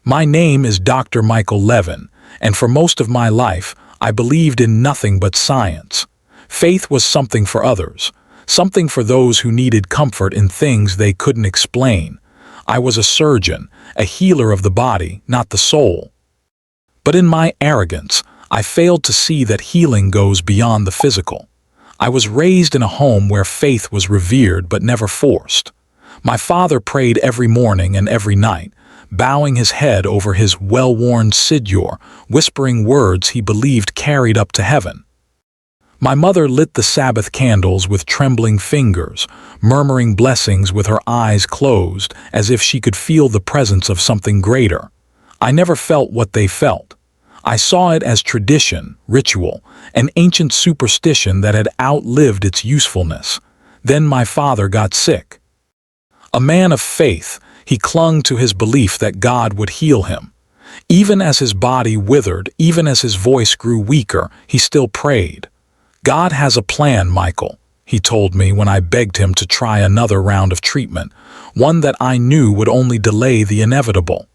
My name is Dr. Michael Levin, and for most of my life, I believed in nothing but science. Faith was something for others, something for those who needed comfort in things they couldn't explain. I was a surgeon, a healer of the body, not the soul. But in my arrogance, I failed to see that healing goes beyond the physical. I was raised in a home where faith was revered but never forced. My father prayed every morning and every night, bowing his head over his well-worn siddur, whispering words he believed carried up to heaven. My mother lit the Sabbath candles with trembling fingers, murmuring blessings with her eyes closed, as if she could feel the presence of something greater. I never felt what they felt. I saw it as tradition, ritual, an ancient superstition that had outlived its usefulness. Then my father got sick. A man of faith, he clung to his belief that God would heal him. Even as his body withered, even as his voice grew weaker, he still prayed. "God has a plan, Michael," he told me when I begged him to try another round of treatment, one that I knew would only delay the inevitable.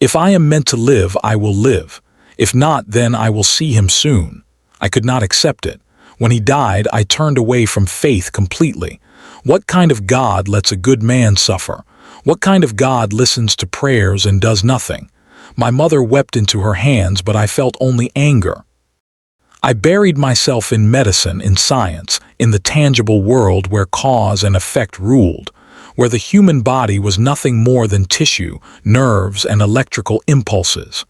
"If I am meant to live, I will live. If not, then I will see him soon." I could not accept it. When he died, I turned away from faith completely. What kind of God lets a good man suffer? What kind of God listens to prayers and does nothing? My mother wept into her hands, but I felt only anger. I buried myself in medicine, in science, in the tangible world where cause and effect ruled, where the human body was nothing more than tissue, nerves, and electrical impulses.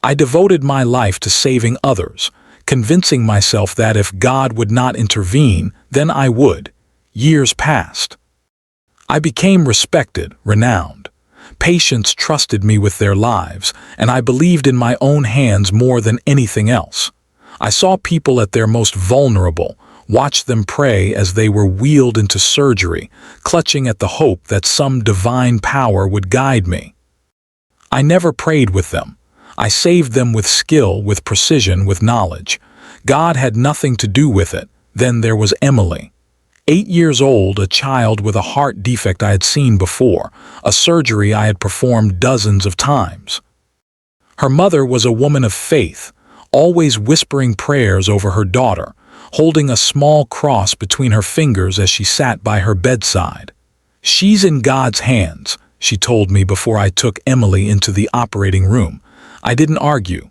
I devoted my life to saving others, convincing myself that if God would not intervene, then I would. Years passed. I became respected, renowned. Patients trusted me with their lives, and I believed in my own hands more than anything else. I saw people at their most vulnerable, watched them pray as they were wheeled into surgery, clutching at the hope that some divine power would guide me. I never prayed with them. I saved them with skill, with precision, with knowledge. God had nothing to do with it. Then there was Emily. 8 years old, a child with a heart defect I had seen before, a surgery I had performed dozens of times. Her mother was a woman of faith, always whispering prayers over her daughter, holding a small cross between her fingers as she sat by her bedside. "She's in God's hands," she told me before I took Emily into the operating room. I didn't argue.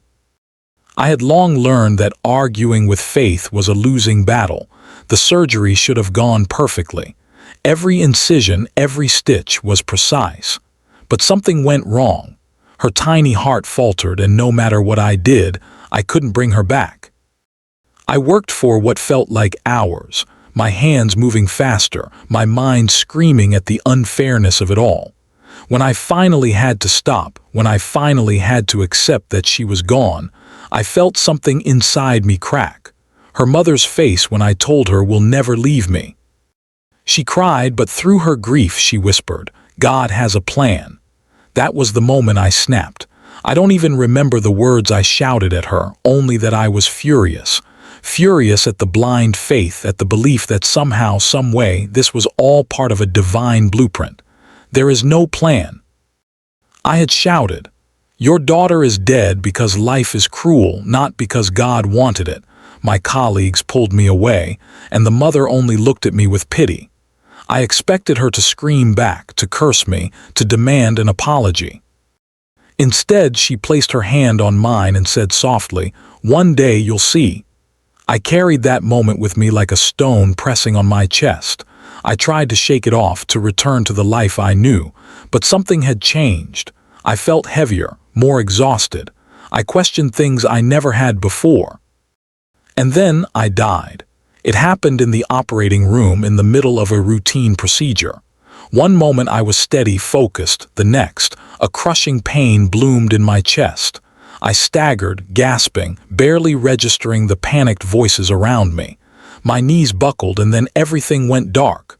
I had long learned that arguing with faith was a losing battle. The surgery should have gone perfectly. Every incision, every stitch was precise. But something went wrong. Her tiny heart faltered, and no matter what I did, I couldn't bring her back. I worked for what felt like hours, my hands moving faster, my mind screaming at the unfairness of it all. When I finally had to stop, when I finally had to accept that she was gone, I felt something inside me crack. Her mother's face when I told her will never leave me. She cried, but through her grief she whispered, "God has a plan." That was the moment I snapped. I don't even remember the words I shouted at her, only that I was furious. Furious at the blind faith, at the belief that somehow, some way, this was all part of a divine blueprint. There is no plan. I had shouted, "Your daughter is dead because life is cruel, not because God wanted it." My colleagues pulled me away, and the mother only looked at me with pity. I expected her to scream back, to curse me, to demand an apology. Instead, she placed her hand on mine and said softly, "One day you'll see." I carried that moment with me like a stone pressing on my chest. I tried to shake it off, to return to the life I knew, but something had changed. I felt heavier, more exhausted. I questioned things I never had before. And then I died. It happened in the operating room in the middle of a routine procedure. One moment I was steady, focused. The next, a crushing pain bloomed in my chest. I staggered, gasping, barely registering the panicked voices around me. My knees buckled, and then everything went dark.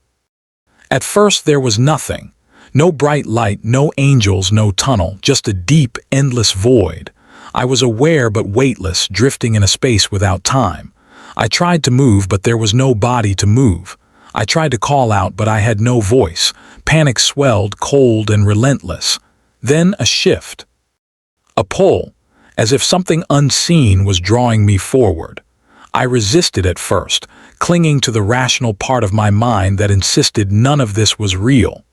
At first there was nothing. No bright light, no angels, no tunnel, just a deep, endless void. I was aware but weightless, drifting in a space without time. I tried to move, but there was no body to move. I tried to call out, but I had no voice. Panic swelled, cold and relentless. Then a shift. A pull, as if something unseen was drawing me forward. I resisted at first, clinging to the rational part of my mind that insisted none of this was real.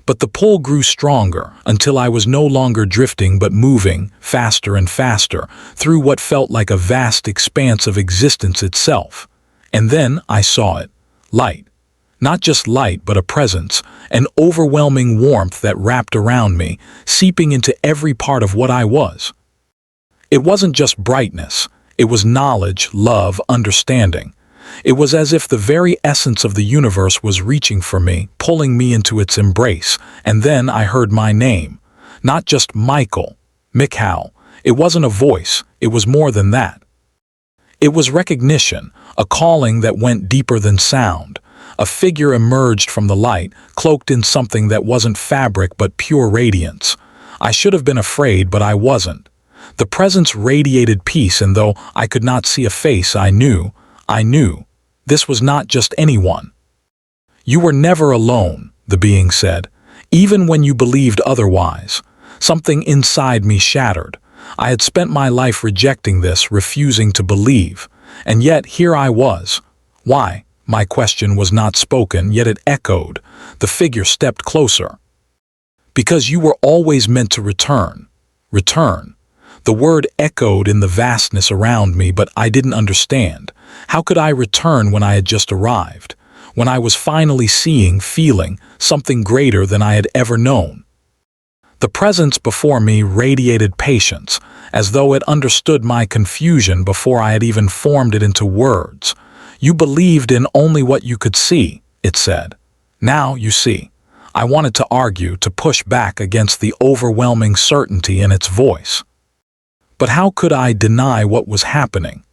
But the pull grew stronger until I was no longer drifting but moving, faster and faster, through what felt like a vast expanse of existence itself. And then I saw it. Light. Not just light, but a presence, an overwhelming warmth that wrapped around me, seeping into every part of what I was. It wasn't just brightness. It was knowledge, love, understanding. It was as if the very essence of the universe was reaching for me, pulling me into its embrace, and then I heard my name. Not just Michael, Mikhail. It wasn't a voice, it was more than that. It was recognition, a calling that went deeper than sound. A figure emerged from the light, cloaked in something that wasn't fabric but pure radiance. I should have been afraid, but I wasn't. The presence radiated peace, and though I could not see a face, I knew. This was not just anyone. You were never alone, the being said, even when you believed otherwise. Something inside me shattered. I had spent my life rejecting this, refusing to believe. And yet here I was. Why? My question was not spoken, yet it echoed. The figure stepped closer. Because you were always meant to return. Return. The word echoed in the vastness around me, but I didn't understand. How could I return when I had just arrived? When I was finally seeing, feeling, something greater than I had ever known? The presence before me radiated patience, as though it understood my confusion before I had even formed it into words. You believed in only what you could see, it said. Now you see. I wanted to argue, to push back against the overwhelming certainty in its voice. But how could I deny what was happening?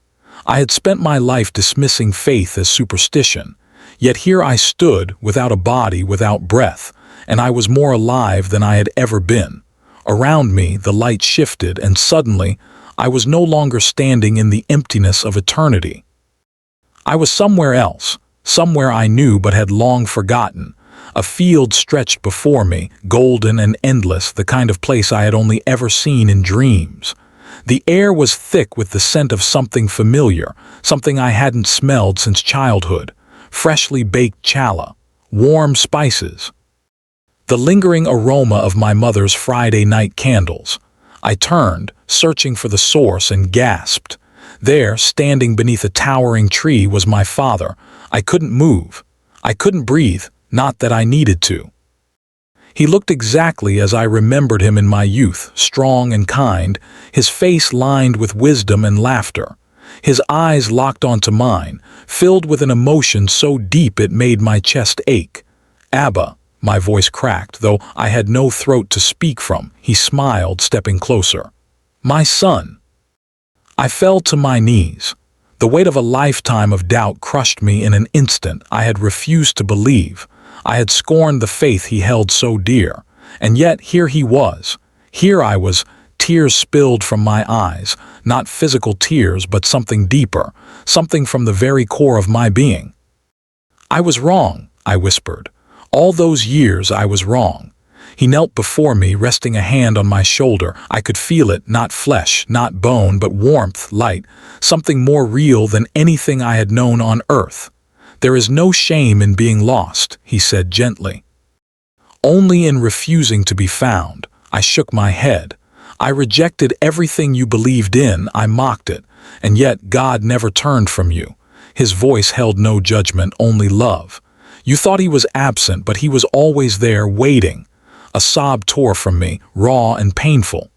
I had spent my life dismissing faith as superstition, yet here I stood, without a body, without breath, and I was more alive than I had ever been. Around me, the light shifted, and suddenly, I was no longer standing in the emptiness of eternity. I was somewhere else, somewhere I knew but had long forgotten. A field stretched before me, golden and endless, the kind of place I had only ever seen in dreams. The air was thick with the scent of something familiar, something I hadn't smelled since childhood. Freshly baked challah, warm spices. The lingering aroma of my mother's Friday night candles. I turned, searching for the source, and gasped. There, standing beneath a towering tree, was my father. I couldn't move. I couldn't breathe, not that I needed to. He looked exactly as I remembered him in my youth, strong and kind, his face lined with wisdom and laughter. His eyes locked onto mine, filled with an emotion so deep it made my chest ache. "Abba," my voice cracked, though I had no throat to speak from. He smiled, stepping closer. "My son." I fell to my knees. The weight of a lifetime of doubt crushed me in an instant. I had refused to believe. I had scorned the faith he held so dear. And yet here he was. Here I was, tears spilled from my eyes, not physical tears but something deeper, something from the very core of my being. "I was wrong," I whispered. "All those years I was wrong." He knelt before me, resting a hand on my shoulder. I could feel it, not flesh, not bone, but warmth, light, something more real than anything I had known on earth. "There is no shame in being lost," he said gently. "Only in refusing to be found." I shook my head. "I rejected everything you believed in, I mocked it, and yet God never turned from you." His voice held no judgment, only love. "You thought he was absent, but he was always there, waiting." A sob tore from me, raw and painful.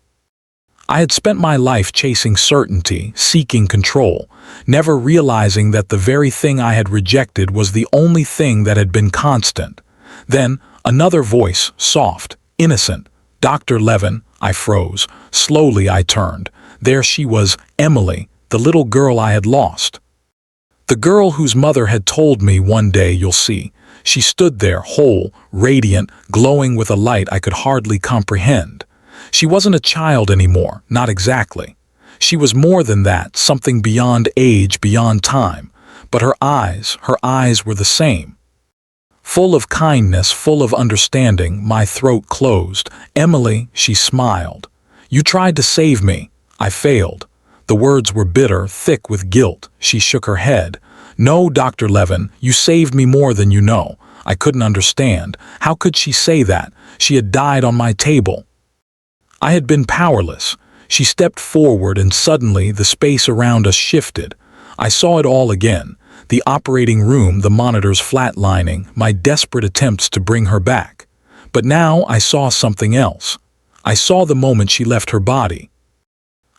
I had spent my life chasing certainty, seeking control, never realizing that the very thing I had rejected was the only thing that had been constant. Then, another voice, soft, innocent. "Dr. Levin." I froze. Slowly I turned. There she was, Emily, the little girl I had lost. The girl whose mother had told me, "One day you'll see." She stood there, whole, radiant, glowing with a light I could hardly comprehend. She wasn't a child anymore, not exactly. She was more than that, something beyond age, beyond time. But her eyes were the same. Full of kindness, full of understanding. My throat closed. "Emily," she smiled. You tried to save me. I failed." The words were bitter, thick with guilt. She shook her head. "No, Dr. Levin, you saved me more than you know." I couldn't understand. How could she say that? She had died on my table. I had been powerless. She stepped forward and suddenly the space around us shifted. I saw it all again. The operating room, the monitors flatlining, my desperate attempts to bring her back. But now I saw something else. I saw the moment she left her body.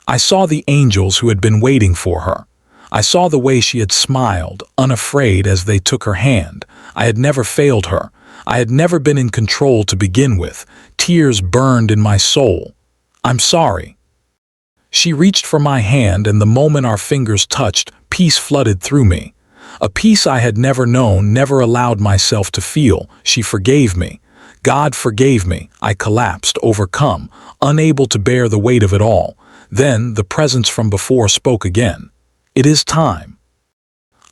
I saw the angels who had been waiting for her. I saw the way she had smiled, unafraid as they took her hand. I had never failed her. I had never been in control to begin with. Tears burned in my soul. "I'm sorry." She reached for my hand, and the moment our fingers touched, peace flooded through me. A peace I had never known, never allowed myself to feel. She forgave me. God forgave me. I collapsed, overcome, unable to bear the weight of it all. Then the presence from before spoke again. "It is time."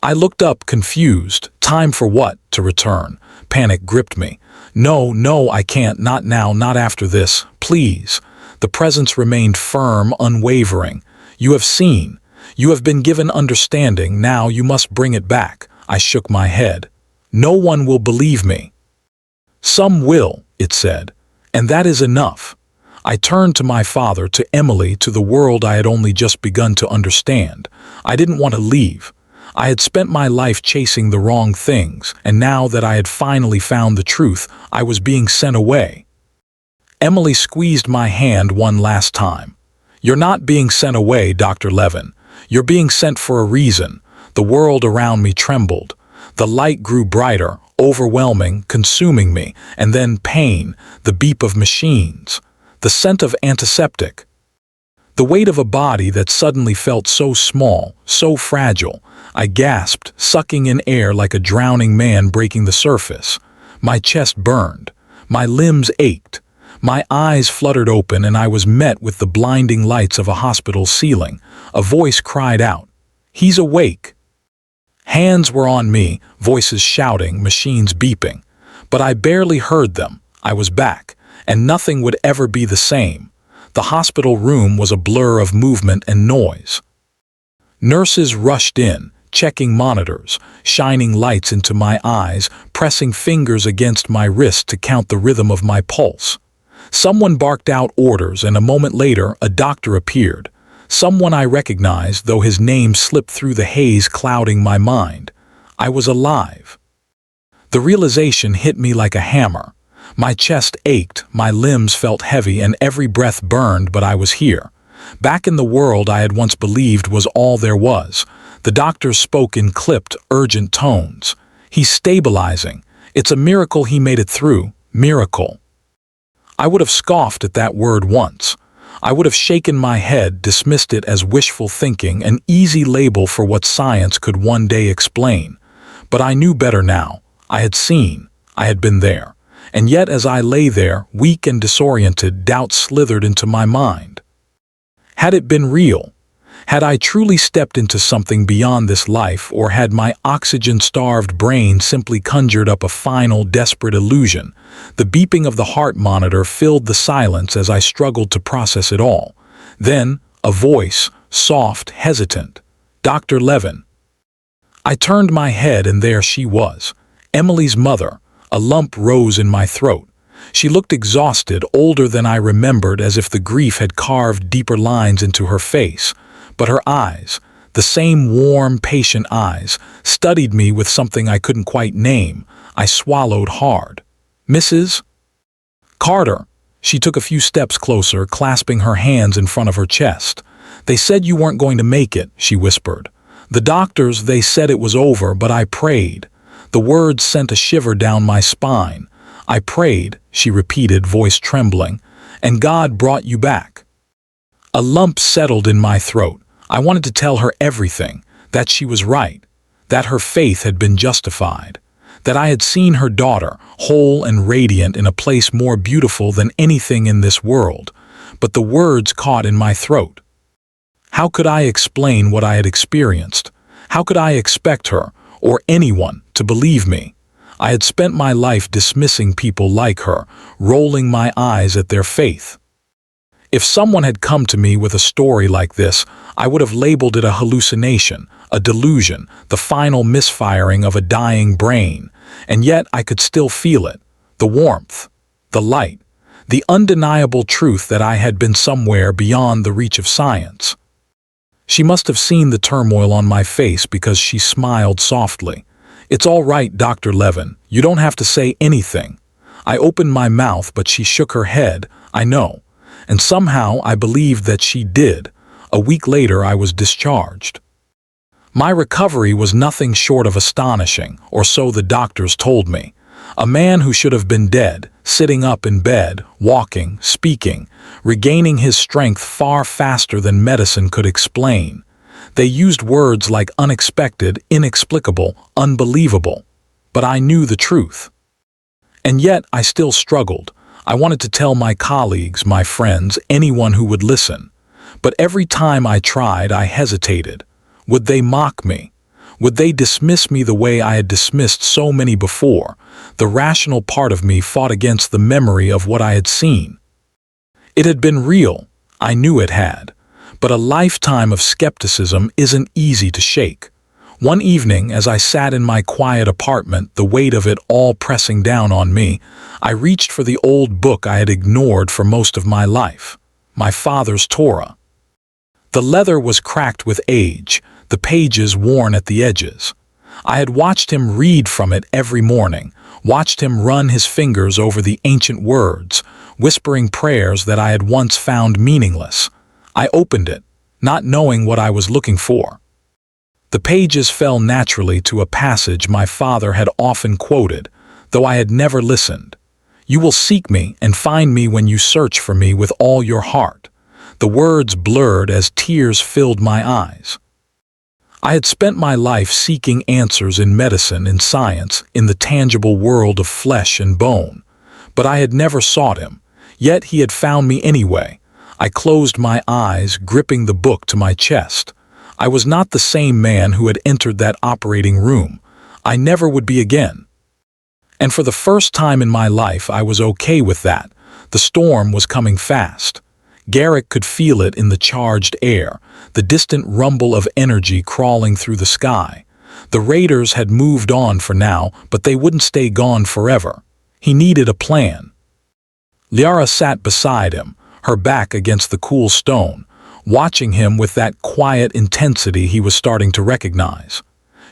I looked up, confused. Time for what? To return. Panic gripped me. "No, no, I can't. Not now, not after this. Please." The presence remained firm, unwavering. "You have seen. You have been given understanding. Now you must bring it back." I shook my head. "No one will believe me." "Some will," it said. "And that is enough." I turned to my father, to Emily, to the world I had only just begun to understand. I didn't want to leave. I had spent my life chasing the wrong things, and now that I had finally found the truth, I was being sent away. Emily squeezed my hand one last time. "You're not being sent away, Dr. Levin. You're being sent for a reason." The world around me trembled. The light grew brighter, overwhelming, consuming me, and then pain, the beep of machines, the scent of antiseptic, the weight of a body that suddenly felt so small, so fragile. I gasped, sucking in air like a drowning man breaking the surface. My chest burned. My limbs ached. My eyes fluttered open, and I was met with the blinding lights of a hospital ceiling. A voice cried out, "He's awake!" Hands were on me, voices shouting, machines beeping. But I barely heard them. I was back, and nothing would ever be the same. The hospital room was a blur of movement and noise. Nurses rushed in, checking monitors, shining lights into my eyes, pressing fingers against my wrist to count the rhythm of my pulse. Someone barked out orders, and a moment later a doctor appeared. Someone I recognized, though his name slipped through the haze clouding my mind. I was alive. The realization hit me like a hammer. My chest ached, my limbs felt heavy, and every breath burned, but I was here. Back in the world I had once believed was all there was. The doctor spoke in clipped, urgent tones. "He's stabilizing. It's a miracle he made it through. Miracle." I would have scoffed at that word once. I would have shaken my head, dismissed it as wishful thinking, an easy label for what science could one day explain. But I knew better now. I had seen. I had been there. And yet as I lay there, weak and disoriented, doubt slithered into my mind. Had it been real? Had I truly stepped into something beyond this life, or had my oxygen-starved brain simply conjured up a final, desperate illusion? The beeping of the heart monitor filled the silence as I struggled to process it all. Then, a voice, soft, hesitant. "Dr. Levin." I turned my head, and there she was, Emily's mother. A lump rose in my throat. She looked exhausted, older than I remembered, as if the grief had carved deeper lines into her face. But her eyes, the same warm, patient eyes, studied me with something I couldn't quite name. I swallowed hard. "Mrs. Carter." She took a few steps closer, clasping her hands in front of her chest. "They said you weren't going to make it," she whispered. "The doctors, they said it was over, but I prayed." The words sent a shiver down my spine. "I prayed," she repeated, voice trembling, "and God brought you back." A lump settled in my throat. I wanted to tell her everything, that she was right, that her faith had been justified, that I had seen her daughter, whole and radiant, in a place more beautiful than anything in this world. But the words caught in my throat. How could I explain what I had experienced? How could I expect her, or anyone, to believe me? I had spent my life dismissing people like her, rolling my eyes at their faith. If someone had come to me with a story like this, I would have labeled it a hallucination, a delusion, the final misfiring of a dying brain. And yet I could still feel it, the warmth, the light, the undeniable truth that I had been somewhere beyond the reach of science. She must have seen the turmoil on my face because she smiled softly. "It's all right, Dr. Levin. You don't have to say anything." I opened my mouth, but she shook her head. "I know." And somehow I believed that she did. A week later I was discharged. My recovery was nothing short of astonishing, or so the doctors told me. A man who should have been dead, sitting up in bed, walking, speaking, regaining his strength far faster than medicine could explain. They used words like unexpected, inexplicable, unbelievable. But I knew the truth. And yet I still struggled. I wanted to tell my colleagues, my friends, anyone who would listen. But every time I tried, I hesitated. Would they mock me? Would they dismiss me the way I had dismissed so many before? The rational part of me fought against the memory of what I had seen. It had been real. I knew it had. But a lifetime of skepticism isn't easy to shake. One evening, as I sat in my quiet apartment, the weight of it all pressing down on me, I reached for the old book I had ignored for most of my life, my father's Torah. The leather was cracked with age, the pages worn at the edges. I had watched him read from it every morning, watched him run his fingers over the ancient words, whispering prayers that I had once found meaningless. I opened it, not knowing what I was looking for. The pages fell naturally to a passage my father had often quoted, though I had never listened. "You will seek me and find me when you search for me with all your heart." The words blurred as tears filled my eyes. I had spent my life seeking answers in medicine, in science, in the tangible world of flesh and bone. But I had never sought him, yet he had found me anyway. I closed my eyes, gripping the book to my chest. I was not the same man who had entered that operating room. I never would be again. And for the first time in my life, I was okay with that. The storm was coming fast. Garrick could feel it in the charged air, the distant rumble of energy crawling through the sky. The raiders had moved on for now, but they wouldn't stay gone forever. He needed a plan. Liara sat beside him, her back against the cool stone, watching him with that quiet intensity he was starting to recognize.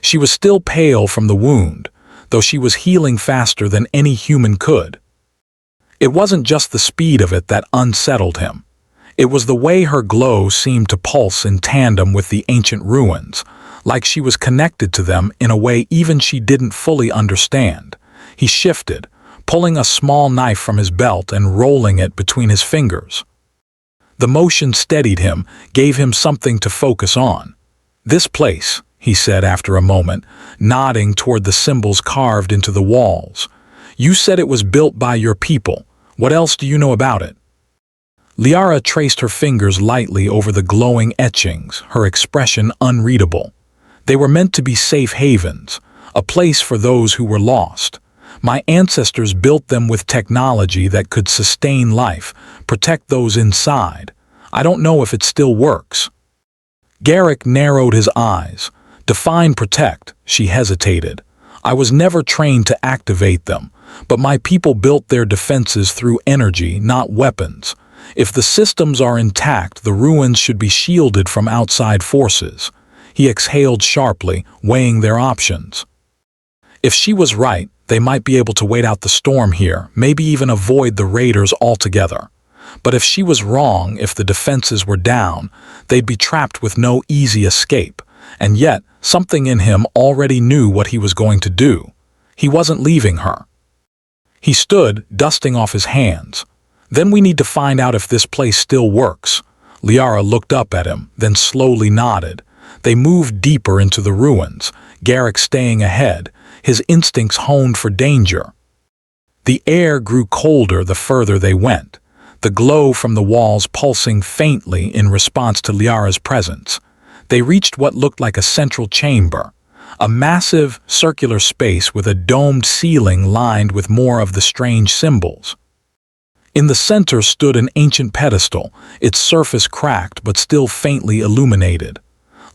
She was still pale from the wound, though she was healing faster than any human could. It wasn't just the speed of it that unsettled him. It was the way her glow seemed to pulse in tandem with the ancient ruins, like she was connected to them in a way even she didn't fully understand. He shifted, pulling a small knife from his belt and rolling it between his fingers. The motion steadied him, gave him something to focus on. "This place," he said after a moment, nodding toward the symbols carved into the walls. "You said it was built by your people. What else do you know about it?" Liara traced her fingers lightly over the glowing etchings, her expression unreadable. They were meant to be safe havens, a place for those who were lost. My ancestors built them with technology that could sustain life, protect those inside. I don't know if it still works. Garrick narrowed his eyes. "Define protect," she hesitated. "I was never trained to activate them, but my people built their defenses through energy, not weapons. If the systems are intact, the ruins should be shielded from outside forces." He exhaled sharply, weighing their options. If she was right, they might be able to wait out the storm here, maybe even avoid the raiders altogether. But if she was wrong, if the defenses were down, they'd be trapped with no easy escape. And yet, something in him already knew what he was going to do. He wasn't leaving her. He stood, dusting off his hands. "Then we need to find out if this place still works." Liara looked up at him, then slowly nodded. They moved deeper into the ruins, Garrick staying ahead, his instincts honed for danger. The air grew colder the further they went, the glow from the walls pulsing faintly in response to Liara's presence. They reached what looked like a central chamber, a massive, circular space with a domed ceiling lined with more of the strange symbols. In the center stood an ancient pedestal, its surface cracked but still faintly illuminated.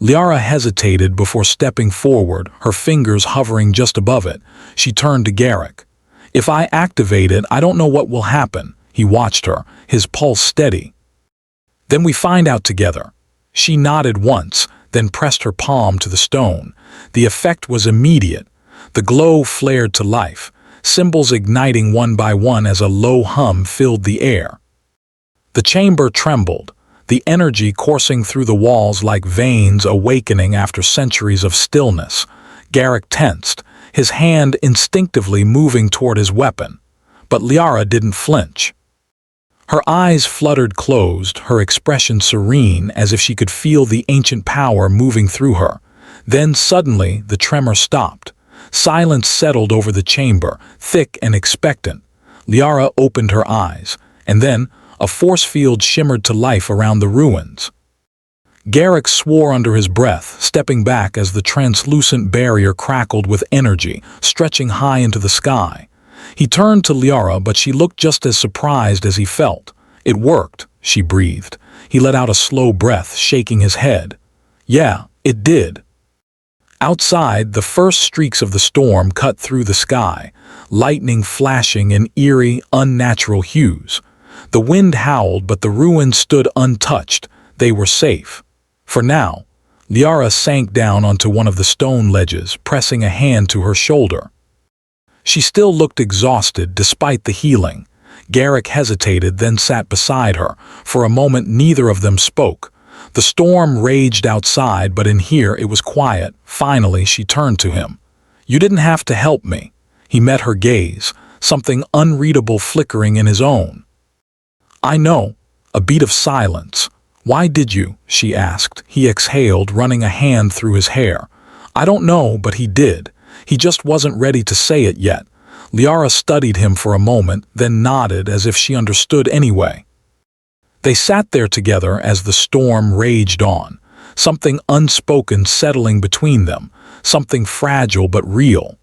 Liara hesitated before stepping forward, her fingers hovering just above it. She turned to Garrick. "If I activate it, I don't know what will happen." He watched her, his pulse steady. "Then we find out together." She nodded once, then pressed her palm to the stone. The effect was immediate. The glow flared to life, symbols igniting one by one as a low hum filled the air. The chamber trembled, the energy coursing through the walls like veins awakening after centuries of stillness. Garrick tensed, his hand instinctively moving toward his weapon. But Liara didn't flinch. Her eyes fluttered closed, her expression serene as if she could feel the ancient power moving through her. Then suddenly the tremor stopped. Silence settled over the chamber, thick and expectant. Liara opened her eyes, and then a force field shimmered to life around the ruins. Garrick swore under his breath, stepping back as the translucent barrier crackled with energy, stretching high into the sky. He turned to Liara, but she looked just as surprised as he felt. "It worked," she breathed. He let out a slow breath, shaking his head. "Yeah, it did." Outside, the first streaks of the storm cut through the sky, lightning flashing in eerie, unnatural hues. The wind howled, but the ruins stood untouched. They were safe. For now. Liara sank down onto one of the stone ledges, pressing a hand to her shoulder. She still looked exhausted despite the healing. Garrick hesitated, then sat beside her. For a moment neither of them spoke. The storm raged outside, but in here it was quiet. Finally she turned to him. "You didn't have to help me." He met her gaze, something unreadable flickering in his own. "I know." A beat of silence. "Why did you?" she asked. He exhaled, running a hand through his hair. "I don't know, but he did. He just wasn't ready to say it yet." Liara studied him for a moment, then nodded as if she understood anyway. They sat there together as the storm raged on, something unspoken settling between them, something fragile but real.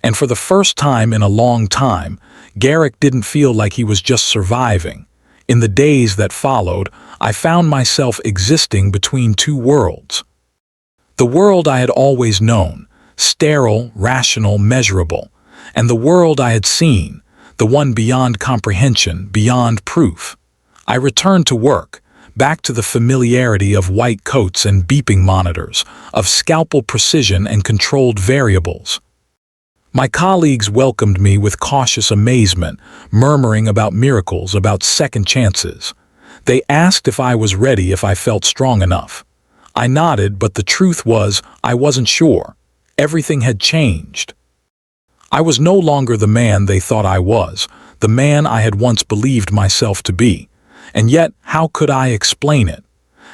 And for the first time in a long time, Garrick didn't feel like he was just surviving. In the days that followed, I found myself existing between two worlds. The world I had always known, sterile, rational, measurable, and the world I had seen, the one beyond comprehension, beyond proof. I returned to work, back to the familiarity of white coats and beeping monitors, of scalpel precision and controlled variables. My colleagues welcomed me with cautious amazement, murmuring about miracles, about second chances. They asked if I was ready, if I felt strong enough. I nodded, but the truth was, I wasn't sure. Everything had changed. I was no longer the man they thought I was, the man I had once believed myself to be. And yet, how could I explain it?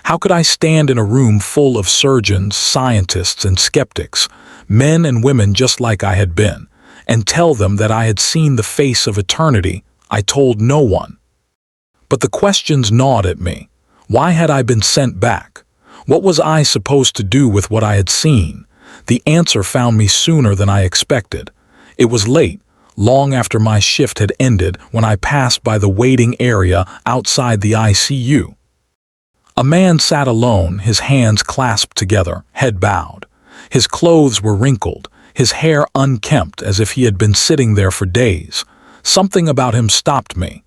How could I stand in a room full of surgeons, scientists, and skeptics, men and women just like I had been, and tell them that I had seen the face of eternity? I told no one. But the questions gnawed at me. Why had I been sent back? What was I supposed to do with what I had seen? The answer found me sooner than I expected. It was late, long after my shift had ended, when I passed by the waiting area outside the ICU. A man sat alone, his hands clasped together, head bowed. His clothes were wrinkled, his hair unkempt as if he had been sitting there for days. Something about him stopped me.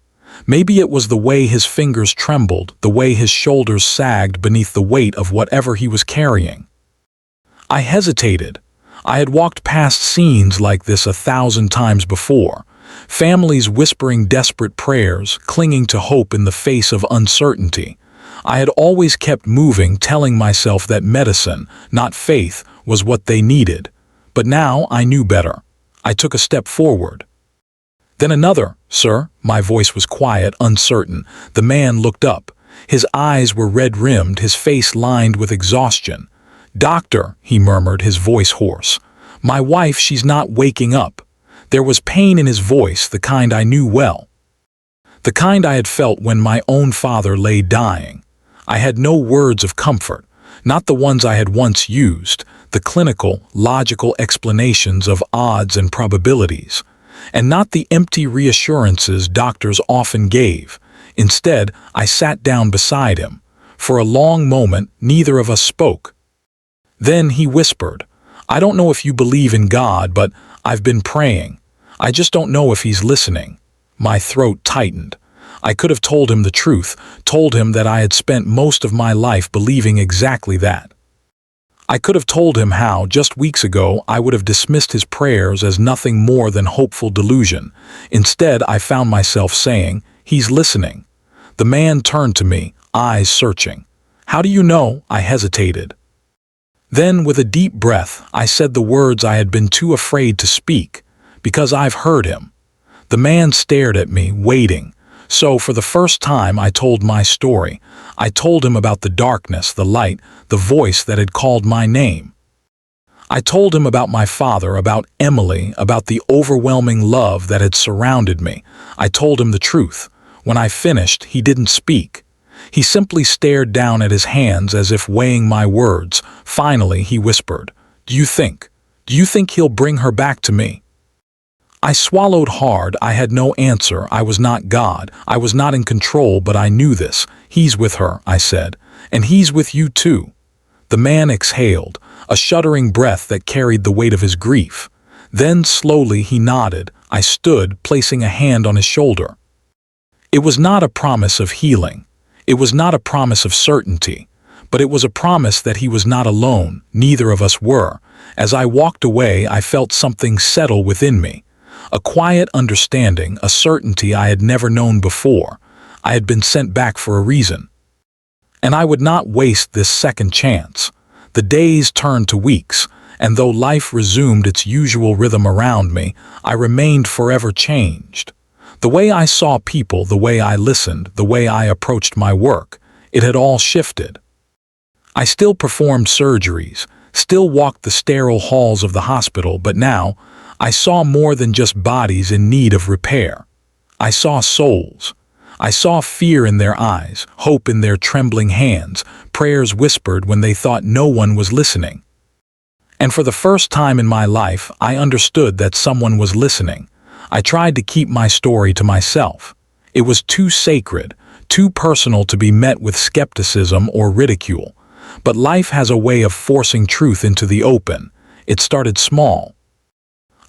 Maybe it was the way his fingers trembled, the way his shoulders sagged beneath the weight of whatever he was carrying. I hesitated. I had walked past scenes like this 1,000 times before. Families whispering desperate prayers, clinging to hope in the face of uncertainty. I had always kept moving, telling myself that medicine, not faith, was what they needed. But now I knew better. I took a step forward. "Then another, sir." My voice was quiet, uncertain. The man looked up. His eyes were red-rimmed, his face lined with exhaustion. "Doctor," he murmured, his voice hoarse. "My wife, she's not waking up." There was pain in his voice, the kind I knew well. The kind I had felt when my own father lay dying. I had no words of comfort, not the ones I had once used, the clinical, logical explanations of odds and probabilities. and not the empty reassurances doctors often gave. Instead, I sat down beside him. For a long moment, neither of us spoke. Then he whispered, "I don't know if you believe in God, but I've been praying. I just don't know if he's listening." My throat tightened. I could have told him the truth, told him that I had spent most of my life believing exactly that. I could have told him how, just weeks ago, I would have dismissed his prayers as nothing more than hopeful delusion. Instead, I found myself saying, "He's listening." The man turned to me, eyes searching. "How do you know?" I hesitated. Then, with a deep breath, I said the words I had been too afraid to speak, "Because I've heard him." The man stared at me, waiting. So, for the first time, I told my story. I told him about the darkness, the light, the voice that had called my name. I told him about my father, about Emily, about the overwhelming love that had surrounded me. I told him the truth. When I finished, he didn't speak. He simply stared down at his hands as if weighing my words. Finally, he whispered, Do you think he'll bring her back to me?" I swallowed hard. I had no answer. I was not God. I was not in control, but I knew this. "He's with her," I said. "And he's with you too." The man exhaled, a shuddering breath that carried the weight of his grief. Then slowly he nodded. I stood, placing a hand on his shoulder. It was not a promise of healing. It was not a promise of certainty. But it was a promise that he was not alone. Neither of us were. As I walked away, I felt something settle within me. A quiet understanding, a certainty I had never known before. I had been sent back for a reason. And I would not waste this second chance. The days turned to weeks, and though life resumed its usual rhythm around me, I remained forever changed. The way I saw people, the way I listened, the way I approached my work, it had all shifted. I still performed surgeries, still walked the sterile halls of the hospital, but now, I saw more than just bodies in need of repair. I saw souls. I saw fear in their eyes, hope in their trembling hands, prayers whispered when they thought no one was listening. And for the first time in my life, I understood that someone was listening. I tried to keep my story to myself. It was too sacred, too personal to be met with skepticism or ridicule. But life has a way of forcing truth into the open. It started small.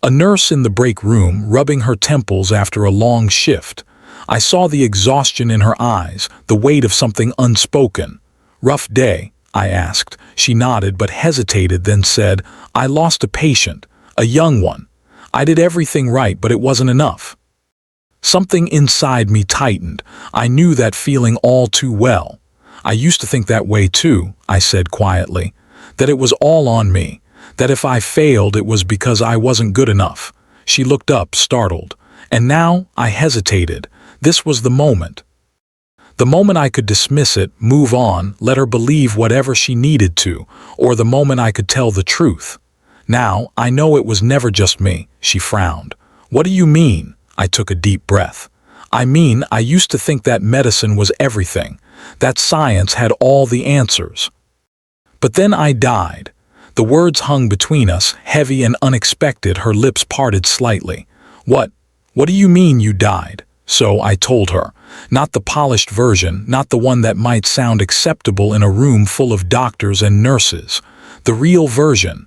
A nurse in the break room, rubbing her temples after a long shift. I saw the exhaustion in her eyes, the weight of something unspoken. "Rough day?" I asked. She nodded but hesitated, then said, "I lost a patient, a young one. I did everything right, but it wasn't enough." Something inside me tightened. I knew that feeling all too well. "I used to think that way too," I said quietly. "That it was all on me. That if I failed, it was because I wasn't good enough." She looked up, startled. And now I hesitated. This was the moment. The moment I could dismiss it, move on, let her believe whatever she needed to, or the moment I could tell the truth. "Now, I know it was never just me," she frowned. "What do you mean?" I took a deep breath. "I mean, I used to think that medicine was everything, that science had all the answers. But then I died." The words hung between us, heavy and unexpected. Her lips parted slightly. What do you mean you died?" So I told her. Not the polished version, not the one that might sound acceptable in a room full of doctors and nurses. The real version.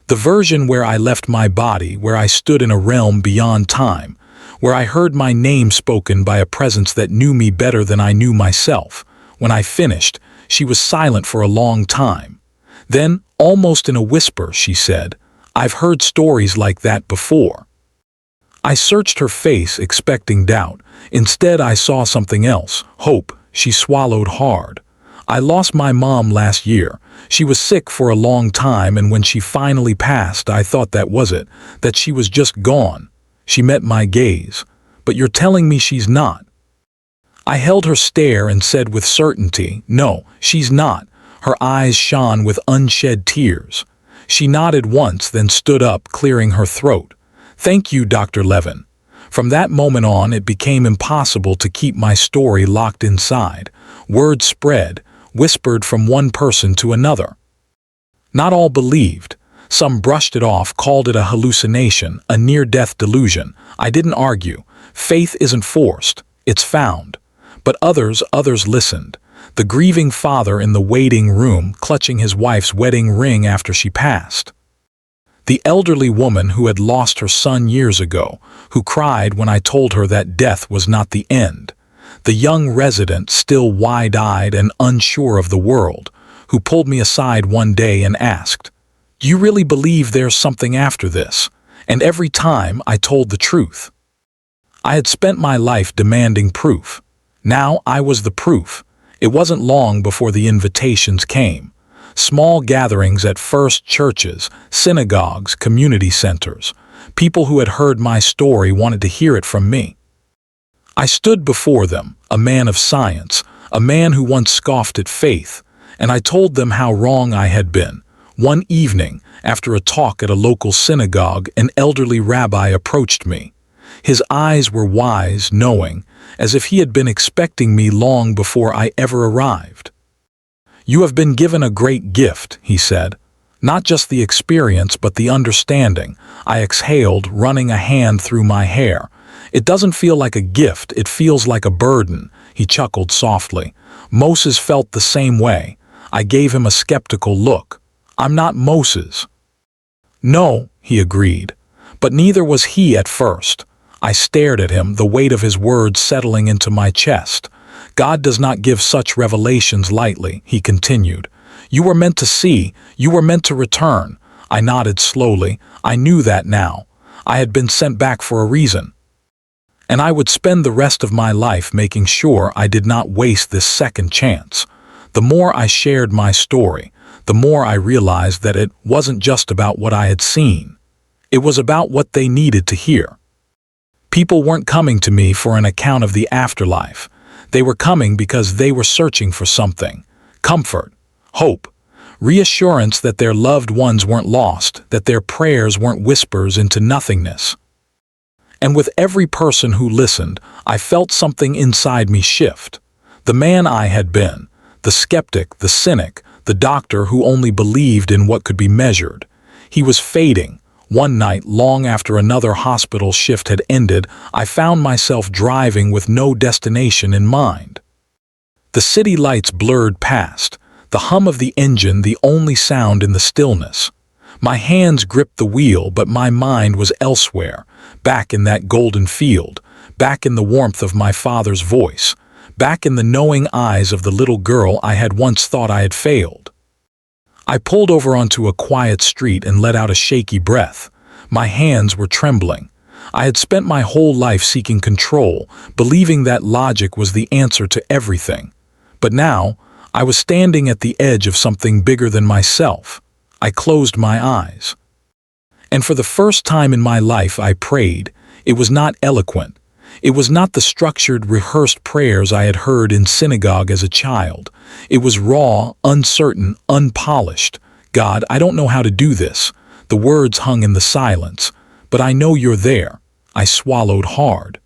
The version where I left my body, where I stood in a realm beyond time, where I heard my name spoken by a presence that knew me better than I knew myself. When I finished, she was silent for a long time. Then, almost in a whisper, she said, "I've heard stories like that before." I searched her face, expecting doubt. Instead, I saw something else, hope. She swallowed hard. "I lost my mom last year. She was sick for a long time, and when she finally passed, I thought that was it, that she was just gone." She met my gaze. "But you're telling me she's not?" I held her stare and said with certainty, "No, she's not." Her eyes shone with unshed tears. She nodded once, then stood up, clearing her throat. "Thank you, Dr. Levin." From that moment on, it became impossible to keep my story locked inside. Words spread, whispered from one person to another. Not all believed. Some brushed it off, called it a hallucination, a near-death delusion. I didn't argue. Faith isn't forced, it's found. But others listened. The grieving father in the waiting room, clutching his wife's wedding ring after she passed. The elderly woman who had lost her son years ago, who cried when I told her that death was not the end. The young resident, still wide-eyed and unsure of the world, who pulled me aside one day and asked, "Do you really believe there's something after this?" And every time I told the truth. I had spent my life demanding proof. Now I was the proof. It wasn't long before the invitations came. Small gatherings at first, churches, synagogues, community centers. People who had heard my story wanted to hear it from me. I stood before them, a man of science, a man who once scoffed at faith, and I told them how wrong I had been. One evening, after a talk at a local synagogue, an elderly rabbi approached me. His eyes were wise, knowing, as if he had been expecting me long before I ever arrived. "You have been given a great gift," he said. "Not just the experience, but the understanding." I exhaled, running a hand through my hair. "It doesn't feel like a gift, it feels like a burden." He chuckled softly. Moses felt the same way. I gave him a skeptical look. "I'm not Moses." "No," he agreed. But neither was he at first. I stared at him, the weight of his words settling into my chest. "God does not give such revelations lightly," he continued. "You were meant to see, you were meant to return." I nodded slowly. I knew that now. I had been sent back for a reason. And I would spend the rest of my life making sure I did not waste this second chance. The more I shared my story, the more I realized that it wasn't just about what I had seen. It was about what they needed to hear. People weren't coming to me for an account of the afterlife. They were coming because they were searching for something. Comfort, hope, reassurance that their loved ones weren't lost, that their prayers weren't whispers into nothingness. And with every person who listened, I felt something inside me shift. The man I had been, the skeptic, the cynic, the doctor who only believed in what could be measured. He was fading. One night, long after another hospital shift had ended, I found myself driving with no destination in mind. The city lights blurred past, the hum of the engine the only sound in the stillness. My hands gripped the wheel, but my mind was elsewhere, back in that golden field, back in the warmth of my father's voice, back in the knowing eyes of the little girl I had once thought I had failed. I pulled over onto a quiet street and let out a shaky breath. My hands were trembling. I had spent my whole life seeking control, believing that logic was the answer to everything. But now, I was standing at the edge of something bigger than myself. I closed my eyes. And for the first time in my life I prayed. It was not eloquent. It was not the structured, rehearsed prayers I had heard in synagogue as a child. It was raw, uncertain, unpolished. "God, I don't know how to do this." The words hung in the silence. "But I know you're there." I swallowed hard.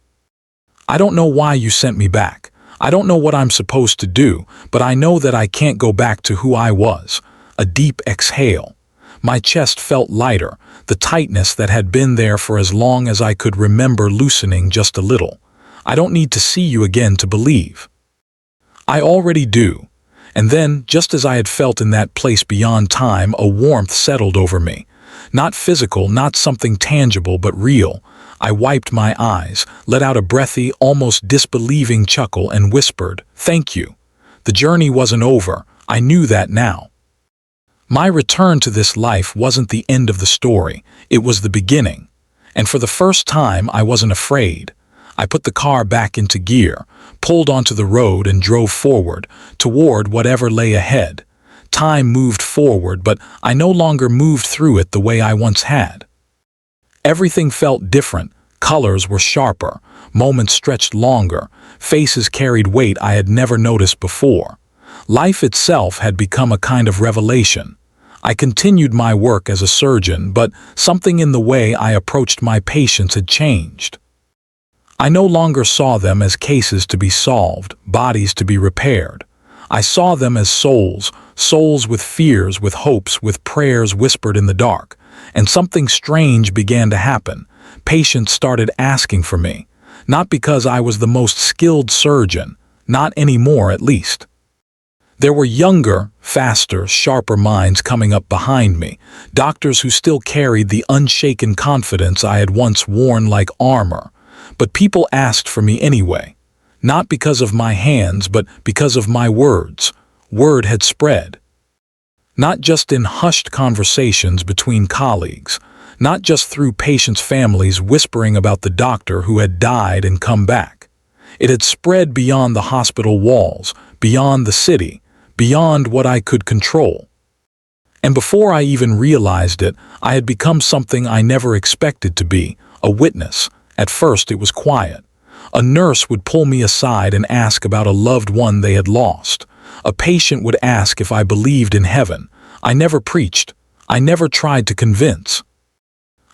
"I don't know why you sent me back. I don't know what I'm supposed to do, but I know that I can't go back to who I was." A deep exhale. My chest felt lighter, the tightness that had been there for as long as I could remember loosening just a little. "I don't need to see you again to believe." "I already do." And then, just as I had felt in that place beyond time, a warmth settled over me. Not physical, not something tangible, but real. I wiped my eyes, let out a breathy, almost disbelieving chuckle and whispered, "Thank you." The journey wasn't over. I knew that now. My return to this life wasn't the end of the story, it was the beginning. And for the first time, I wasn't afraid. I put the car back into gear, pulled onto the road and drove forward, toward whatever lay ahead. Time moved forward, but I no longer moved through it the way I once had. Everything felt different. Colors were sharper, moments stretched longer, faces carried weight I had never noticed before. Life itself had become a kind of revelation. I continued my work as a surgeon, but something in the way I approached my patients had changed. I no longer saw them as cases to be solved, bodies to be repaired. I saw them as souls, souls with fears, with hopes, with prayers whispered in the dark. And something strange began to happen. Patients started asking for me. Not because I was the most skilled surgeon, not anymore at least. There were younger, faster, sharper minds coming up behind me, doctors who still carried the unshaken confidence I had once worn like armor. But people asked for me anyway, not because of my hands, but because of my words. Word had spread. Not just in hushed conversations between colleagues, not just through patients' families whispering about the doctor who had died and come back. It had spread beyond the hospital walls, beyond the city, beyond what I could control. And before I even realized it, I had become something I never expected to be, a witness. At first it was quiet. A nurse would pull me aside and ask about a loved one they had lost. A patient would ask if I believed in heaven. I never preached. I never tried to convince.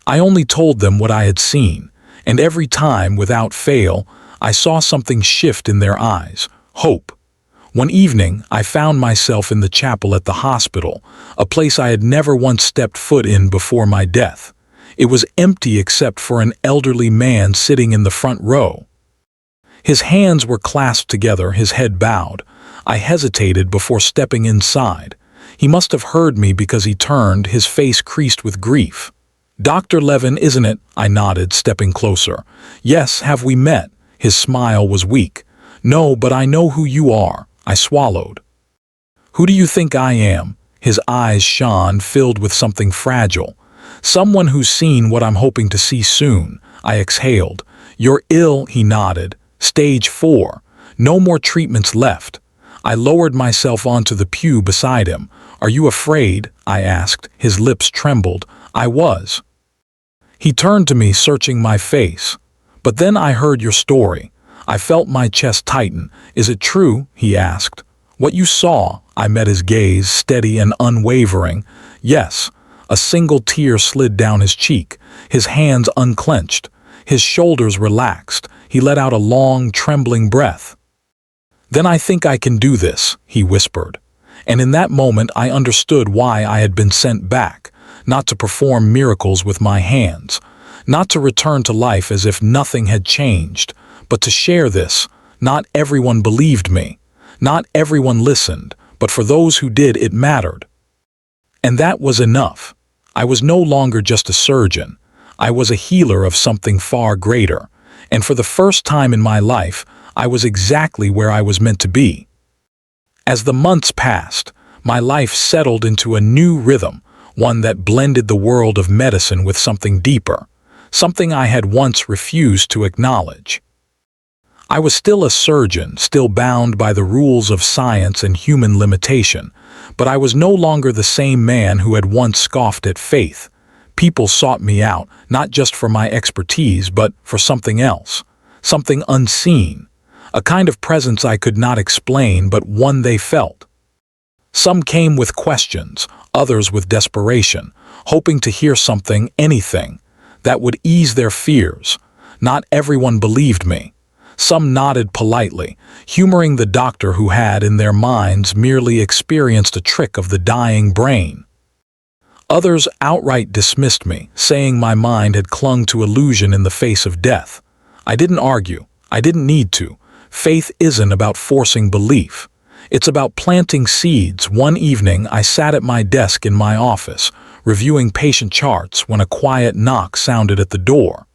I only told them what I had seen, and every time, without fail, I saw something shift in their eyes, hope. One evening, I found myself in the chapel at the hospital, a place I had never once stepped foot in before my death. It was empty except for an elderly man sitting in the front row. His hands were clasped together, his head bowed. I hesitated before stepping inside. He must have heard me because he turned, his face creased with grief. "Dr. Levin, isn't it?" I nodded, stepping closer. "Yes, have we met?" His smile was weak. "No, but I know who you are." I swallowed. "Who do you think I am?" His eyes shone, filled with something fragile. "Someone who's seen what I'm hoping to see soon." I exhaled. "You're ill," he nodded. "Stage 4. No more treatments left." I lowered myself onto the pew beside him. "Are you afraid?" I asked. His lips trembled. I was. He turned to me, searching my face. "But then I heard your story." I felt my chest tighten. "Is it true?" he asked. "What you saw?" I met his gaze, steady and unwavering. "Yes." A single tear slid down his cheek. His hands unclenched. His shoulders relaxed. He let out a long, trembling breath. "Then I think I can do this," he whispered. And in that moment I understood why I had been sent back, not to perform miracles with my hands, not to return to life as if nothing had changed, but to share this. Not everyone believed me. Not everyone listened, but for those who did, it mattered. And that was enough. I was no longer just a surgeon. I was a healer of something far greater. And for the first time in my life, I was exactly where I was meant to be. As the months passed, my life settled into a new rhythm, one that blended the world of medicine with something deeper, something I had once refused to acknowledge. I was still a surgeon, still bound by the rules of science and human limitation, but I was no longer the same man who had once scoffed at faith. People sought me out, not just for my expertise, but for something else, something unseen, a kind of presence I could not explain, but one they felt. Some came with questions, others with desperation, hoping to hear something, anything, that would ease their fears. Not everyone believed me. Some nodded politely, humoring the doctor who had, in their minds, merely experienced a trick of the dying brain. Others outright dismissed me, saying my mind had clung to illusion in the face of death. I didn't argue. I didn't need to. Faith isn't about forcing belief. It's about planting seeds. One evening, I sat at my desk in my office, reviewing patient charts, when a quiet knock sounded at the door.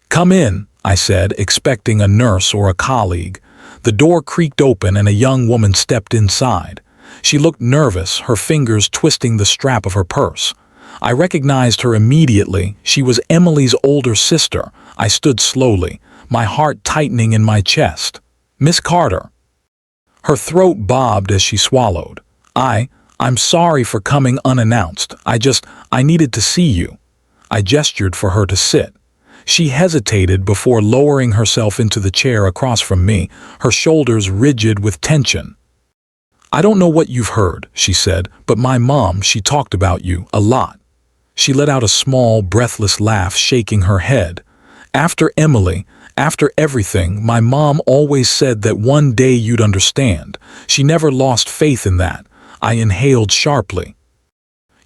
"Come in," I said, expecting a nurse or a colleague. The door creaked open and a young woman stepped inside. She looked nervous, her fingers twisting the strap of her purse. I recognized her immediately. She was Emily's older sister. I stood slowly, my heart tightening in my chest. "Miss Carter." Her throat bobbed as she swallowed. I'm sorry for coming unannounced. I needed to see you." I gestured for her to sit. She hesitated before lowering herself into the chair across from me, her shoulders rigid with tension. "I don't know what you've heard," she said, "but my mom, she talked about you a lot." She let out a small, breathless laugh, shaking her head. "After Emily, after everything, my mom always said that one day you'd understand. She never lost faith in that." I inhaled sharply.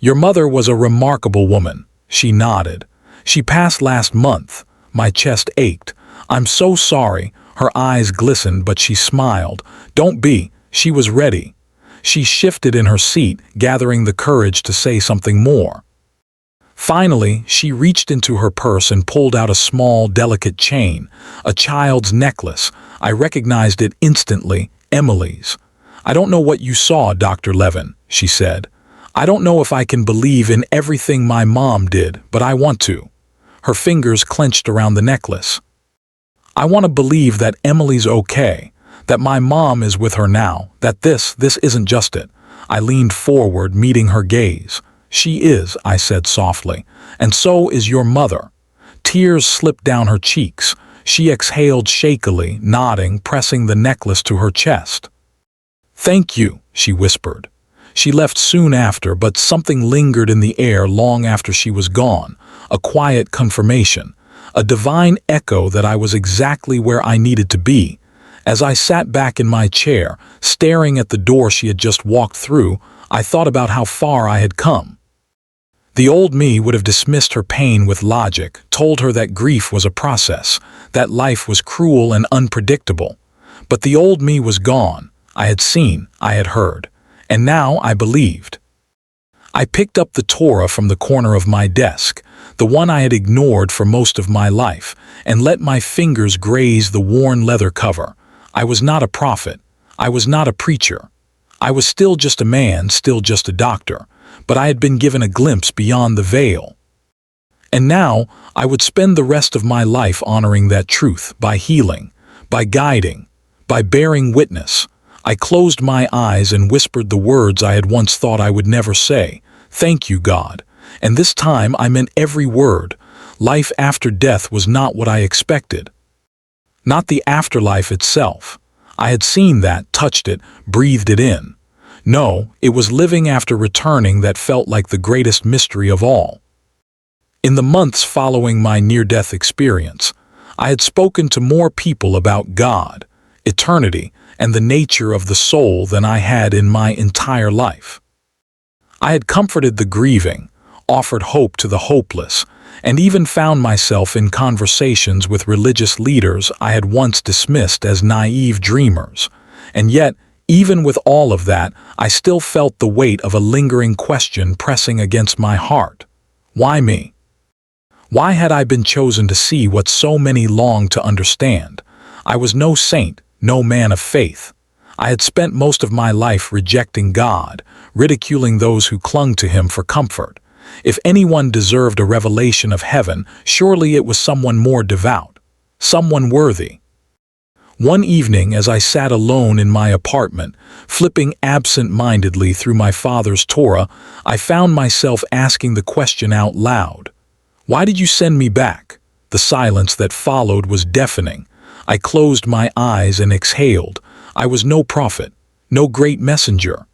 Your mother was a remarkable woman. She nodded. She passed last month. My chest ached. I'm so sorry. Her eyes glistened, but she smiled. Don't be. She was ready. She shifted in her seat, gathering the courage to say something more. Finally, she reached into her purse and pulled out a small, delicate chain, a child's necklace. I recognized it instantly, Emily's. I don't know what you saw, Dr. Levin, she said. I don't know if I can believe in everything my mom did, but I want to. Her fingers clenched around the necklace. I want to believe that Emily's okay, that my mom is with her now, that this isn't just it. I leaned forward, meeting her gaze. She is, I said softly, and so is your mother. Tears slipped down her cheeks. She exhaled shakily, nodding, pressing the necklace to her chest. Thank you, she whispered. She left soon after, but something lingered in the air long after she was gone, a quiet confirmation, a divine echo that I was exactly where I needed to be. As I sat back in my chair, staring at the door she had just walked through, I thought about how far I had come. The old me would have dismissed her pain with logic, told her that grief was a process, that life was cruel and unpredictable. But the old me was gone. I had seen, I had heard, and now I believed. I picked up the Torah from the corner of my desk, the one I had ignored for most of my life, and let my fingers graze the worn leather cover. I was not a prophet. I was not a preacher. I was still just a man, still just a doctor, but I had been given a glimpse beyond the veil. And now I would spend the rest of my life honoring that truth, by healing, by guiding, by bearing witness. I closed my eyes and whispered the words I had once thought I would never say. Thank you, God. And this time I meant every word. Life after death was not what I expected. Not the afterlife itself. I had seen that, touched it, breathed it in. No, it was living after returning that felt like the greatest mystery of all. In the months following my near-death experience, I had spoken to more people about God, eternity, and the nature of the soul than I had in my entire life. I had comforted the grieving, offered hope to the hopeless, and even found myself in conversations with religious leaders I had once dismissed as naive dreamers. And yet, even with all of that, I still felt the weight of a lingering question pressing against my heart. Why me? Why had I been chosen to see what so many longed to understand? I was no saint, no man of faith. I had spent most of my life rejecting God, ridiculing those who clung to him for comfort. If anyone deserved a revelation of heaven, surely it was someone more devout, someone worthy. One evening, as I sat alone in my apartment, flipping absent-mindedly through my father's Torah, I found myself asking the question out loud. Why did you send me back? The silence that followed was deafening. I closed my eyes and exhaled. I was no prophet, no great messenger.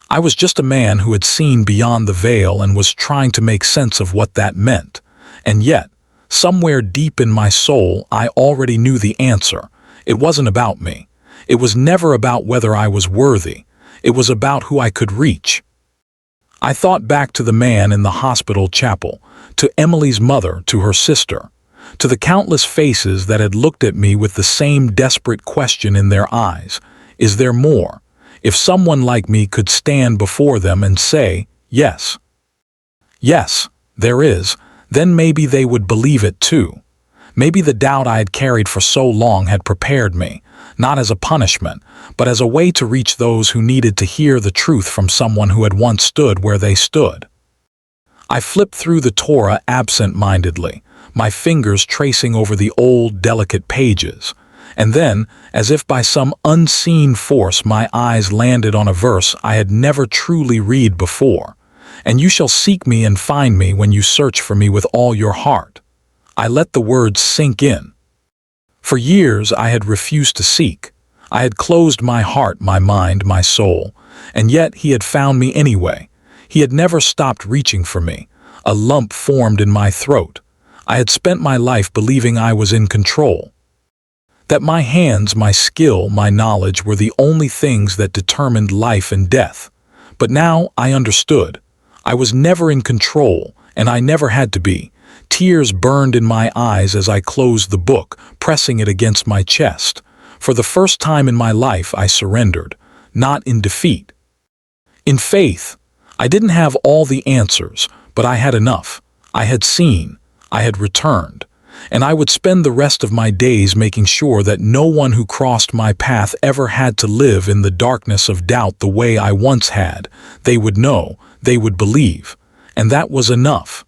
I was just a man who had seen beyond the veil and was trying to make sense of what that meant. And yet, somewhere deep in my soul, I already knew the answer. It wasn't about me. It was never about whether I was worthy. It was about who I could reach. I thought back to the man in the hospital chapel, to Emily's mother, to her sister, to the countless faces that had looked at me with the same desperate question in their eyes. Is there more? If someone like me could stand before them and say, yes, there is, then maybe they would believe it too. Maybe the doubt I had carried for so long had prepared me, not as a punishment, but as a way to reach those who needed to hear the truth from someone who had once stood where they stood. I flipped through the Torah absent-mindedly, my fingers tracing over the old, delicate pages. And then, as if by some unseen force, my eyes landed on a verse I had never truly read before. And you shall seek me and find me when you search for me with all your heart. I let the words sink in. For years I had refused to seek. I had closed my heart, my mind, my soul. And yet he had found me anyway. He had never stopped reaching for me. A lump formed in my throat. I had spent my life believing I was in control. That my hands, my skill, my knowledge were the only things that determined life and death. But now I understood. I was never in control, and I never had to be. Tears burned in my eyes as I closed the book, pressing it against my chest. For the first time in my life, I surrendered, not in defeat. In faith. I didn't have all the answers, but I had enough. I had seen. I had returned. And I would spend the rest of my days making sure that no one who crossed my path ever had to live in the darkness of doubt the way I once had. They would know, they would believe, and that was enough.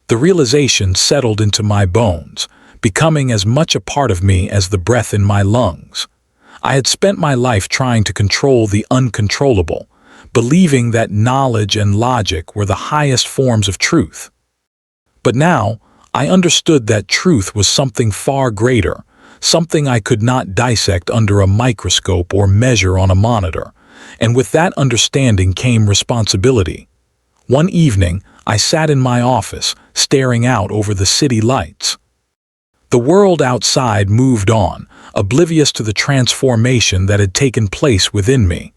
The realization settled into my bones, becoming as much a part of me as the breath in my lungs. I had spent my life trying to control the uncontrollable, believing that knowledge and logic were the highest forms of truth. But now, I understood that truth was something far greater, something I could not dissect under a microscope or measure on a monitor, and with that understanding came responsibility. One evening, I sat in my office, staring out over the city lights. The world outside moved on, oblivious to the transformation that had taken place within me.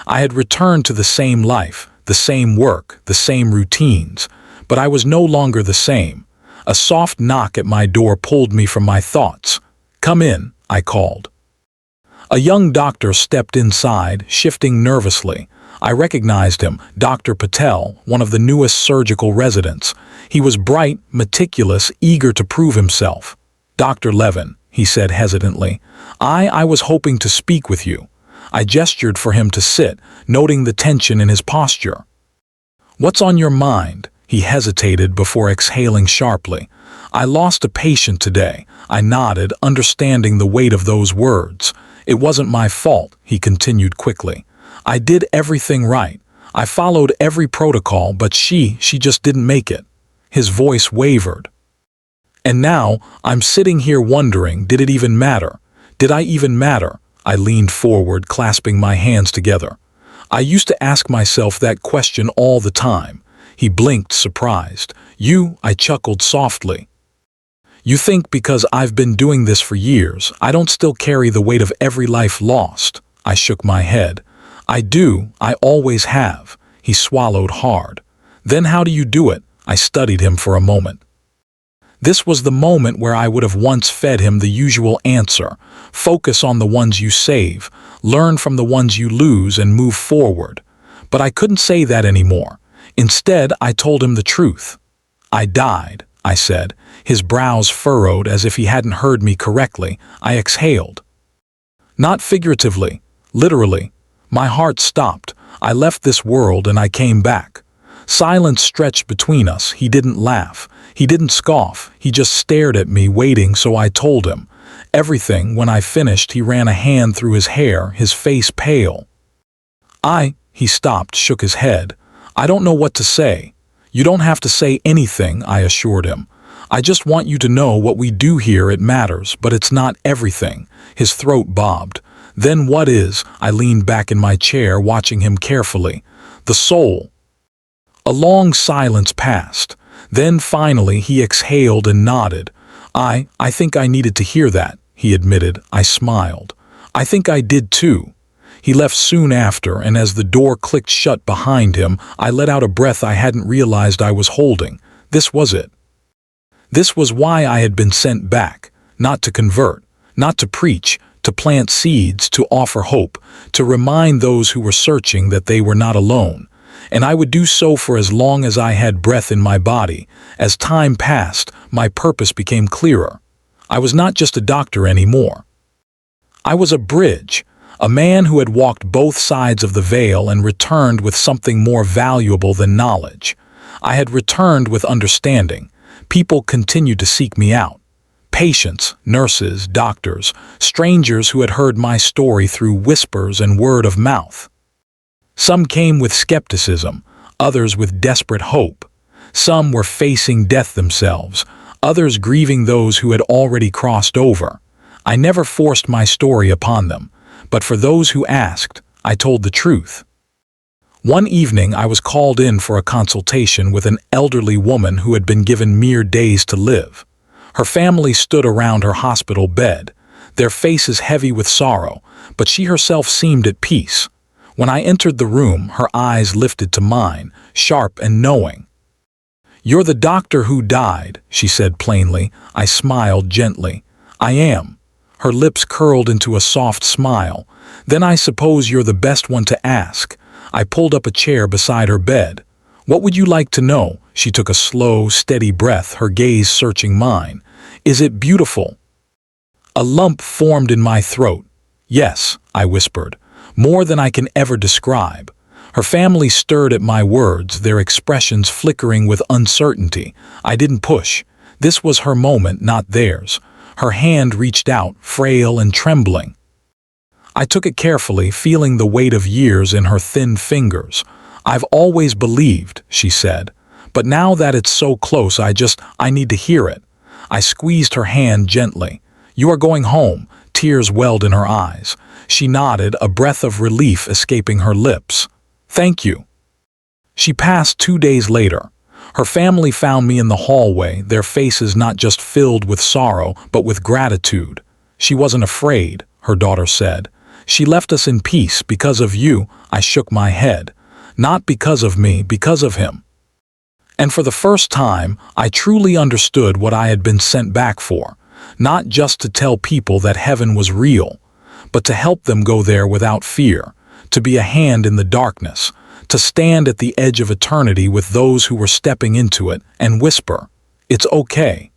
I had returned to the same life, the same work, the same routines, but I was no longer the same. A soft knock at my door pulled me from my thoughts. "Come in," I called. A young doctor stepped inside, shifting nervously. I recognized him, Dr. Patel, one of the newest surgical residents. He was bright, meticulous, eager to prove himself. "Dr. Levin," he said hesitantly, I was hoping to speak with you." I gestured for him to sit, noting the tension in his posture. "What's on your mind?" He hesitated before exhaling sharply. "I lost a patient today." I nodded, understanding the weight of those words. "It wasn't my fault," he continued quickly. "I did everything right. I followed every protocol, but she just didn't make it." His voice wavered. "And now, I'm sitting here wondering, did it even matter? Did I even matter?" I leaned forward, clasping my hands together. "I used to ask myself that question all the time." He blinked, surprised. "You?" I chuckled softly. "You think because I've been doing this for years, I don't still carry the weight of every life lost?" I shook my head. "I do, I always have." He swallowed hard. "Then how do you do it?" I studied him for a moment. This was the moment where I would have once fed him the usual answer: focus on the ones you save, learn from the ones you lose, and move forward. But I couldn't say that anymore. Instead, I told him the truth. "I died," I said. His brows furrowed as if he hadn't heard me correctly. I exhaled. "Not figuratively, literally. My heart stopped. I left this world and I came back." Silence stretched between us. He didn't laugh. He didn't scoff. He just stared at me, waiting, so I told him everything. When I finished, he ran a hand through his hair, his face pale. He stopped, shook his head. "I don't know what to say." "You don't have to say anything," I assured him. "I just want you to know what we do here, it matters, but it's not everything." His throat bobbed. "Then what is?" I leaned back in my chair, watching him carefully. "The soul." A long silence passed. Then finally he exhaled and nodded. I think I needed to hear that," he admitted. I smiled. "I think I did too." He left soon after, and as the door clicked shut behind him, I let out a breath I hadn't realized I was holding. This was it. This was why I had been sent back. Not to convert, not to preach, to plant seeds, to offer hope, to remind those who were searching that they were not alone. And I would do so for as long as I had breath in my body. As time passed, my purpose became clearer. I was not just a doctor anymore. I was a bridge. A man who had walked both sides of the veil and returned with something more valuable than knowledge. I had returned with understanding. People continued to seek me out. Patients, nurses, doctors, strangers who had heard my story through whispers and word of mouth. Some came with skepticism, others with desperate hope. Some were facing death themselves, others grieving those who had already crossed over. I never forced my story upon them, but for those who asked, I told the truth. One evening I was called in for a consultation with an elderly woman who had been given mere days to live. Her family stood around her hospital bed, their faces heavy with sorrow, but she herself seemed at peace. When I entered the room, her eyes lifted to mine, sharp and knowing. "You're the doctor who died," she said plainly. I smiled gently. "I am." Her lips curled into a soft smile. "Then I suppose you're the best one to ask." I pulled up a chair beside her bed. "What would you like to know?" She took a slow, steady breath, her gaze searching mine. "Is it beautiful?" A lump formed in my throat. "Yes," I whispered, "more than I can ever describe." Her family stirred at my words, their expressions flickering with uncertainty. I didn't push. This was her moment, not theirs. Her hand reached out, frail and trembling. I took it carefully, feeling the weight of years in her thin fingers. "I've always believed," she said, "but now that it's so close, I need to hear it." I squeezed her hand gently. "You are going home." Tears welled in her eyes. She nodded, a breath of relief escaping her lips. "Thank you." She passed 2 days later. Her family found me in the hallway, their faces not just filled with sorrow, but with gratitude. "She wasn't afraid," her daughter said. "She left us in peace because of you." I shook my head. "Not because of me, because of him." And for the first time, I truly understood what I had been sent back for. Not just to tell people that heaven was real, but to help them go there without fear. To be a hand in the darkness, to stand at the edge of eternity with those who were stepping into it and whisper, "It's okay.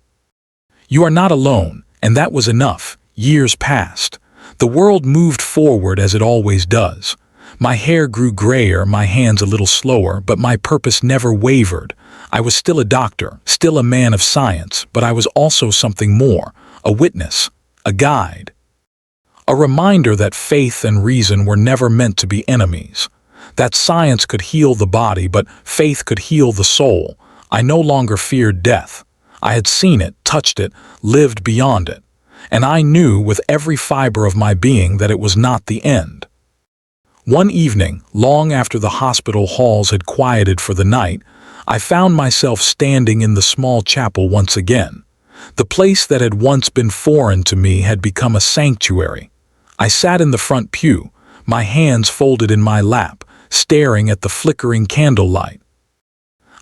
You are not alone," and that was enough. Years passed. The world moved forward as it always does. My hair grew grayer, my hands a little slower, but my purpose never wavered. I was still a doctor, still a man of science, but I was also something more, a witness, a guide. A reminder that faith and reason were never meant to be enemies. That science could heal the body, but faith could heal the soul. I no longer feared death. I had seen it, touched it, lived beyond it. And I knew with every fiber of my being that it was not the end. One evening, long after the hospital halls had quieted for the night, I found myself standing in the small chapel once again. The place that had once been foreign to me had become a sanctuary. I sat in the front pew, my hands folded in my lap, staring at the flickering candlelight.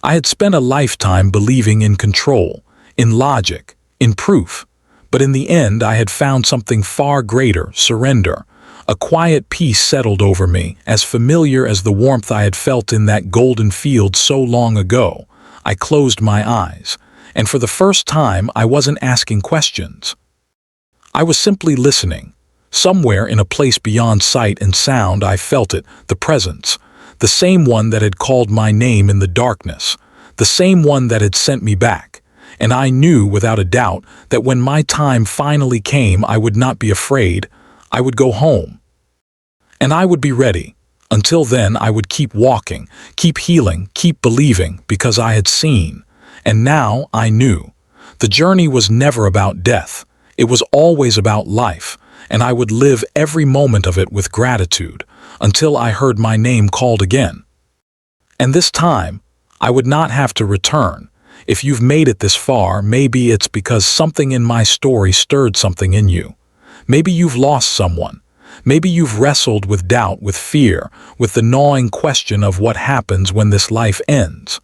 I had spent a lifetime believing in control, in logic, in proof, but in the end I had found something far greater, surrender. A quiet peace settled over me, as familiar as the warmth I had felt in that golden field so long ago. I closed my eyes, and for the first time I wasn't asking questions. I was simply listening. Somewhere in a place beyond sight and sound I felt it, the presence, the same one that had called my name in the darkness, the same one that had sent me back. And I knew without a doubt that when my time finally came I would not be afraid. I would go home. And I would be ready. Until then I would keep walking, keep healing, keep believing, because I had seen. And now I knew. The journey was never about death. It was always about life. And I would live every moment of it with gratitude, until I heard my name called again. And this time, I would not have to return. If you've made it this far, maybe it's because something in my story stirred something in you. Maybe you've lost someone. Maybe you've wrestled with doubt, with fear, with the gnawing question of what happens when this life ends.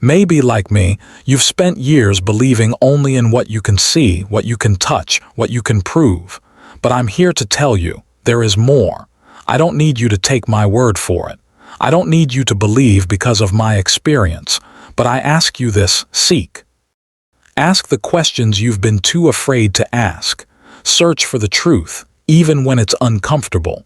Maybe, like me, you've spent years believing only in what you can see, what you can touch, what you can prove. But I'm here to tell you, there is more. I don't need you to take my word for it. I don't need you to believe because of my experience. But I ask you this, seek. Ask the questions you've been too afraid to ask. Search for the truth, even when it's uncomfortable.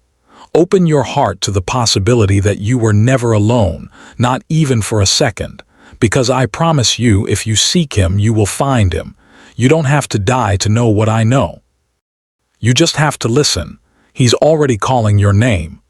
Open your heart to the possibility that you were never alone, not even for a second. Because I promise you, if you seek him, you will find him. You don't have to die to know what I know. You just have to listen. He's already calling your name.